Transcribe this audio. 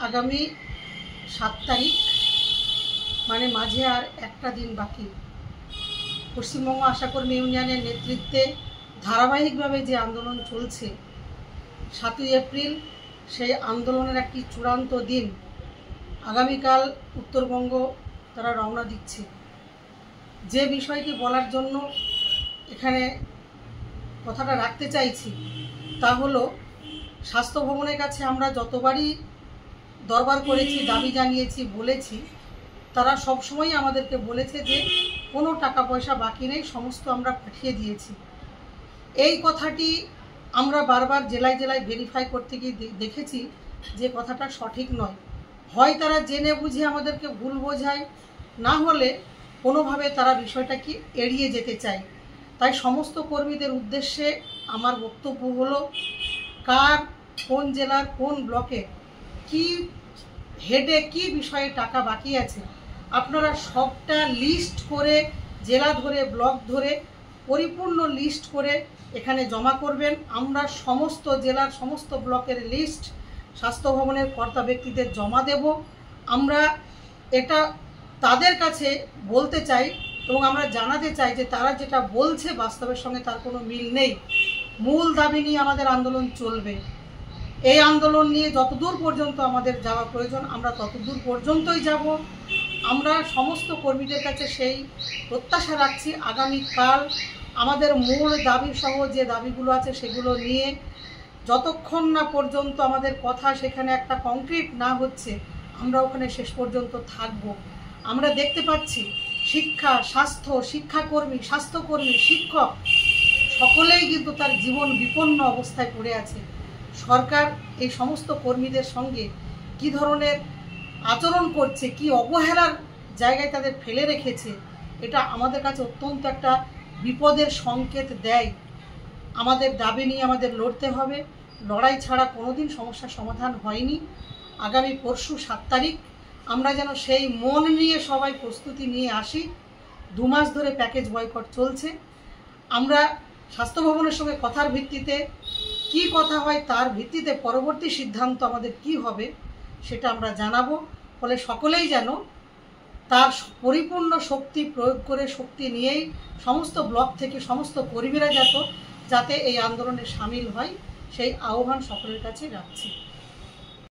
আগামী 7 তারিখ মানে মাঝে আর একটা দিন বাকি। পশ্চিমবঙ্গ আশাকর্মী ইউনিয়নের নেতৃত্বে ধারাবাহিকভাবে যে আন্দোলন চলছে, 7ই এপ্রিল সেই আন্দোলনের একটি চূড়ান্ত দিন। আগামীকাল উত্তরবঙ্গ তারা রওনা দিচ্ছে। যে বিষয়টি বলার জন্য এখানে কথাটা রাখতে চাইছি তা হলো, স্বাস্থ্য ভবনের কাছে আমরা যতবারই দরবার করেছি, দাবি জানিয়েছি, বলেছি, তারা সবসময় আমাদেরকে বলেছে যে কোনো টাকা পয়সা বাকি নেই, সমস্ত আমরা পাঠিয়ে দিয়েছি। এই কথাটি আমরা বারবার জেলায় জেলায় ভেরিফাই করতে গিয়ে দেখেছি যে কথাটা সঠিক নয়। হয় তারা জেনে বুঝে আমাদেরকে ভুল বোঝায়, না হলে কোনোভাবে তারা বিষয়টাকে এড়িয়ে যেতে চায়। তাই সমস্ত কর্মীদের উদ্দেশ্যে আমার বক্তব্য হলো, কার কোন জেলার কোন ব্লকে কি হেডে কি বিষয়ে টাকা বাকি আছে, আপনারা সবটা লিস্ট করে, জেলা ধরে ব্লক ধরে পরিপূর্ণ লিস্ট করে এখানে জমা করবেন। আমরা সমস্ত জেলার সমস্ত ব্লকের লিস্ট স্বাস্থ্য ভবনের কর্তা ব্যক্তিদের জমা দেব। আমরা এটা তাদের কাছে বলতে চাই এবং আমরা জানাতে চাই যে তারা যেটা বলছে বাস্তবের সঙ্গে তার কোনো মিল নেই। মূল দাবি নিয়ে আমাদের আন্দোলন চলবে। এই আন্দোলন নিয়ে যতদূর পর্যন্ত আমাদের যাওয়া প্রয়োজন আমরা ততদূর পর্যন্তই যাব। আমরা সমস্ত কর্মীদের কাছে সেই প্রত্যাশা রাখছি, আগামীকাল আমাদের মূল দাবি সহ যে দাবিগুলো আছে সেগুলো নিয়ে যতক্ষণ না পর্যন্ত আমাদের কথা সেখানে একটা কংক্রিট না হচ্ছে, আমরা ওখানে শেষ পর্যন্ত থাকব। আমরা দেখতে পাচ্ছি শিক্ষা, স্বাস্থ্য, শিক্ষাকর্মী, স্বাস্থ্যকর্মী, শিক্ষক সকলেই কিন্তু তার জীবন বিপন্ন অবস্থায় পড়ে আছে। সরকার এই সমস্ত কর্মীদের সঙ্গে কি ধরনের আচরণ করছে, কি অবহেলার জায়গায় তাদের ফেলে রেখেছে, এটা আমাদের কাছে অত্যন্ত একটা বিপদের সংকেত দেয়। আমাদের দাবি নিয়ে আমাদের লড়তে হবে। লড়াই ছাড়া কোনোদিন সমস্যার সমাধান হয়নি। আগামী পরশু 7 তারিখ আমরা যেন সেই মন নিয়ে সবাই প্রস্তুতি নিয়ে আসি। 2 মাস ধরে প্যাকেজ বয়কট চলছে। আমরা স্বাস্থ্য ভবনের সঙ্গে কথার ভিত্তিতে কি কথা হয় তার ভিত্তিতে পরবর্তী সিদ্ধান্ত আমাদের কি হবে সেটা আমরা জানাবো। ফলে সকলেই যেন তার পরিপূর্ণ শক্তি প্রয়োগ করে, শক্তি নিয়েই সমস্ত ব্লক থেকে সমস্ত কর্মীরা যাতে এই আন্দোলনে সামিল হয় সেই আহ্বান সকলের কাছে রাখছি।